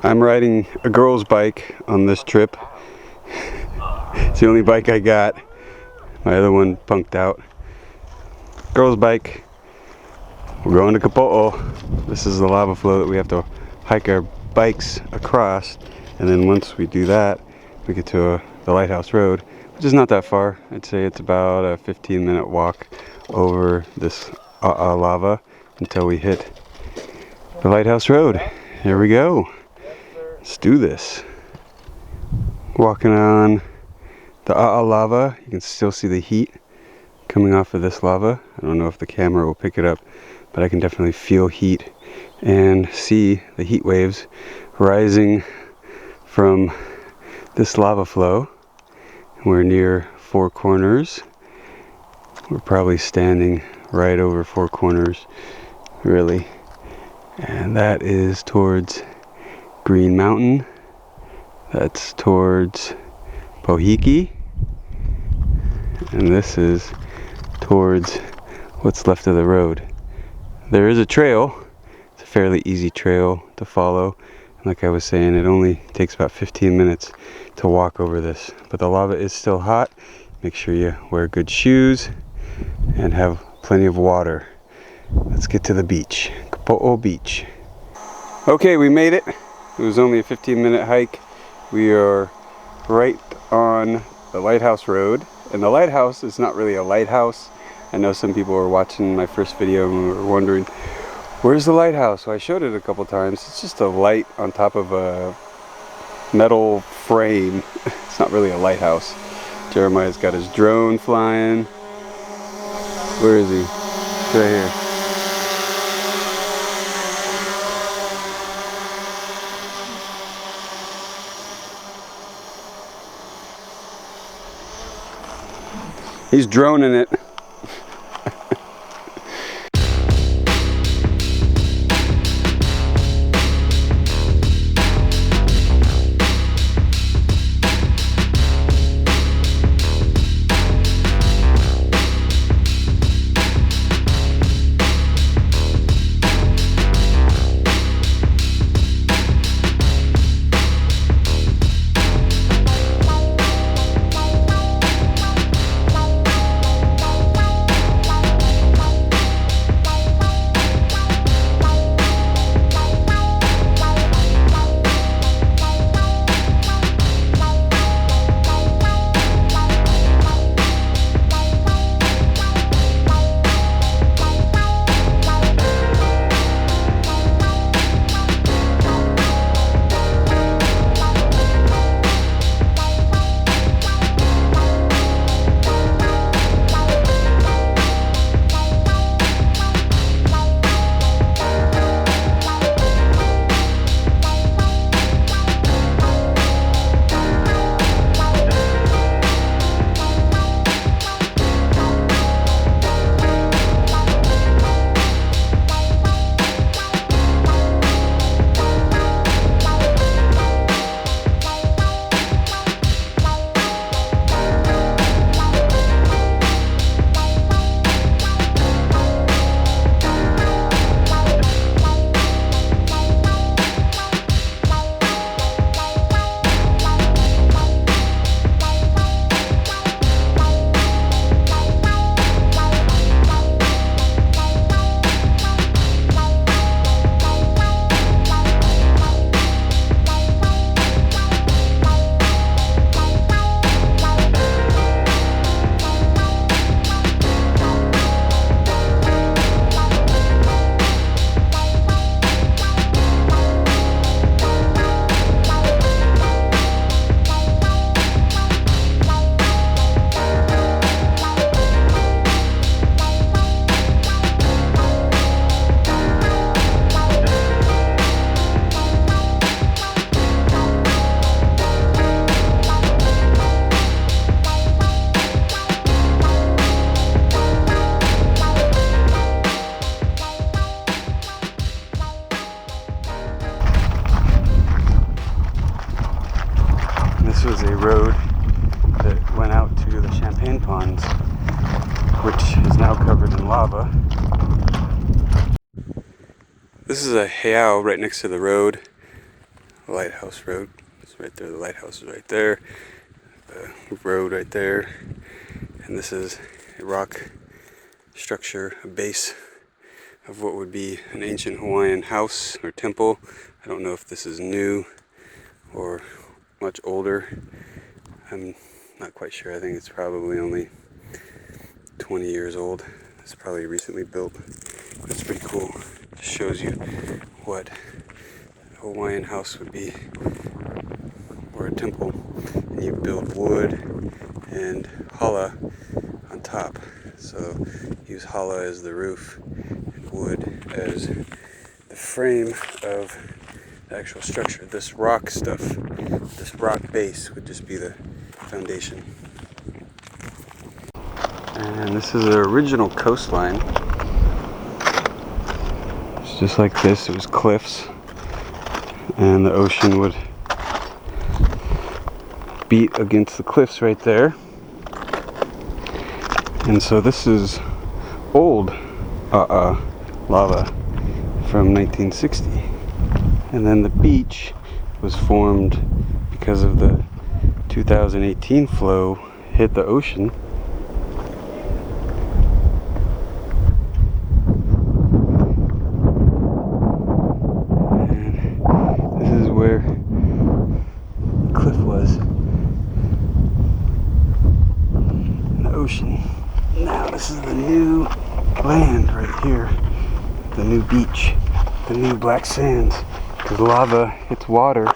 I'm riding a girl's bike on this trip. It's the only bike I got. My other one punked out. Girl's bike. We're going to Kapoho. This is the lava flow that we have to hike our bikes across, and then once we do that, we get to the Lighthouse Road, which is not that far. I'd say it's about a 15-minute walk over this lava until we hit the Lighthouse Road. Here we go. Let's do this. Walking on the lava, you can still see the heat coming off of this lava. I don't know if the camera will pick it up, but I can definitely feel heat and see the heat waves rising from this lava flow. We're near Four Corners. We're probably standing right over Four Corners, really. And that is towards Green Mountain. That's towards Pohiki. And this is towards what's left of the road. There is a trail. It's a fairly easy trail to follow. And like I was saying, it only takes about 15 minutes to walk over this. But the lava is still hot. Make sure you wear good shoes and have plenty of water. Let's get to the beach. Kapoho Beach. Okay, we made it. It was only a 15-minute hike. We are right on the Lighthouse Road. And the lighthouse is not really a lighthouse. I know some people were watching my first video and were wondering, where's the lighthouse? So I showed it a couple times. It's just a light on top of a metal frame. It's not really a lighthouse. Jeremiah's got his drone flying. Where is he? It's right here. He's droning it. This was a road that went out to the Champagne Ponds, which is now covered in lava. This is a heiau right next to the road. Lighthouse Road. It's right there. The lighthouse is right there. The road right there. And this is a rock structure, a base of what would be an ancient Hawaiian house or temple. I don't know if this is new or much older. I'm not quite sure. I think it's probably only 20 years old. It's probably recently built. But it's pretty cool. It shows you what a Hawaiian house would be, or a temple. And you build wood and hala on top. So use hala as the roof and wood as the frame of the actual structure. This rock stuff, this rock base would just be the foundation. And this is the original coastline. It's just like this. It was cliffs, and the ocean would beat against the cliffs right there. And so this is old lava from 1960. And then the beach was formed because of the 2018 flow hit the ocean. And this is where the cliff was in the ocean. Now this is the new land right here, the new beach, the new black sands, because lava hits water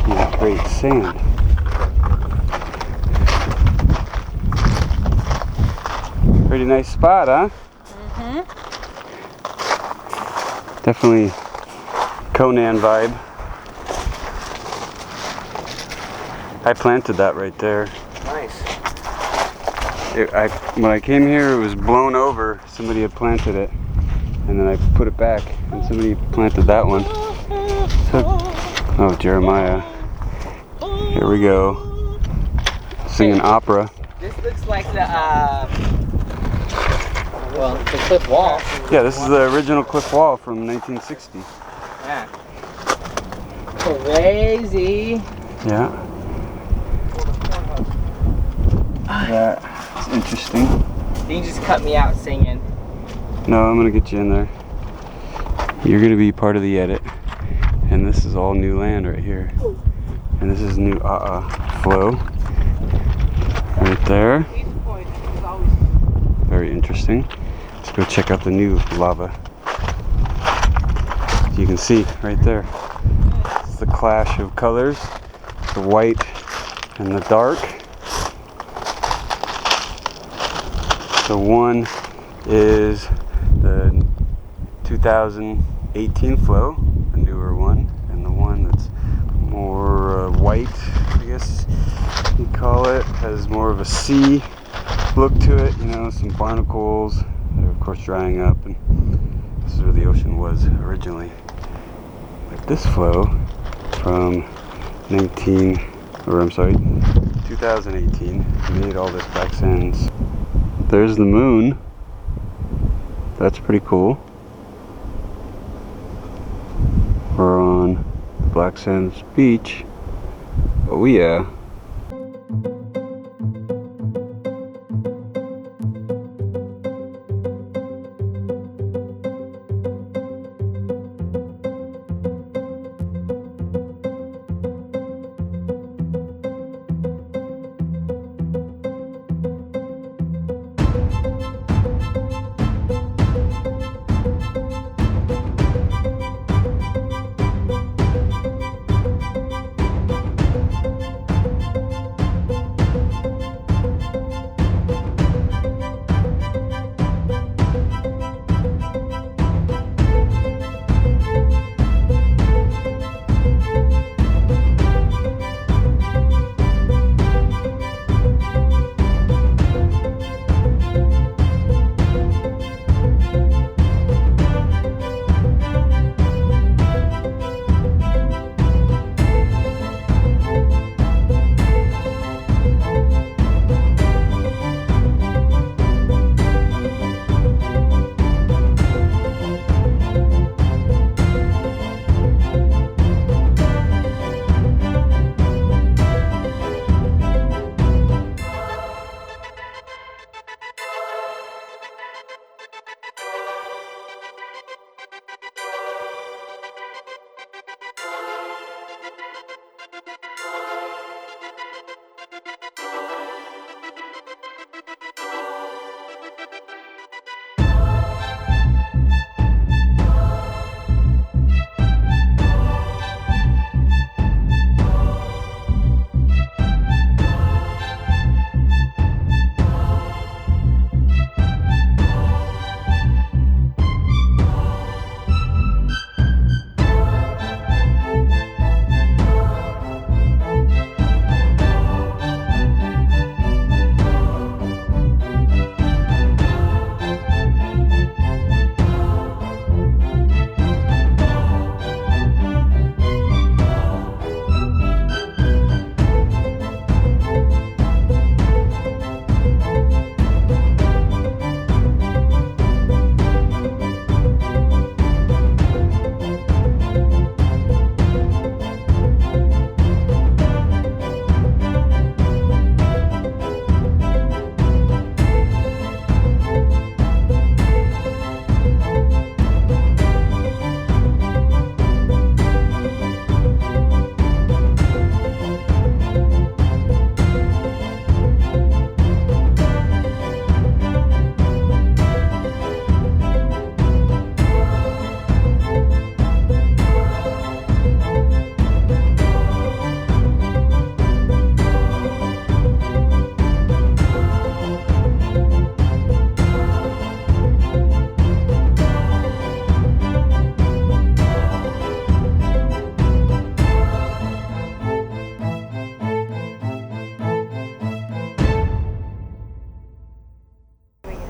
and it creates sand. Pretty nice spot, huh? Mm-hmm. Definitely Conan vibe. I planted that right there. Nice. When I came here, it was blown over. Somebody had planted it, and then I put it back, and somebody planted that one. So, oh, Jeremiah. Here we go. Singing opera. This looks like the cliff wall. Yeah, this is the original cliff wall from 1960. Yeah. Crazy. Yeah. That's interesting. You just cut me out singing. No, I'm gonna get you in there. You're gonna be part of the edit. And this is all new land right here. And this is new flow. Right there. Very interesting. Let's go check out the new lava. You can see right there. It's the clash of colors. The white and the dark. So one is the 2018 flow, the newer one, and the one that's more white, I guess you call it, has more of a sea look to it, you know, some barnacles. They're of course drying up, and this is where the ocean was originally. But this flow from 2018 made all this black sands. There's the moon. That's pretty cool. We're on Black Sands Beach. Oh yeah.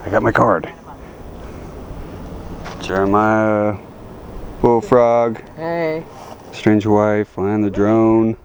I got my card. Jeremiah, Bullfrog, Hey. Strange Hawaii, flying the drone.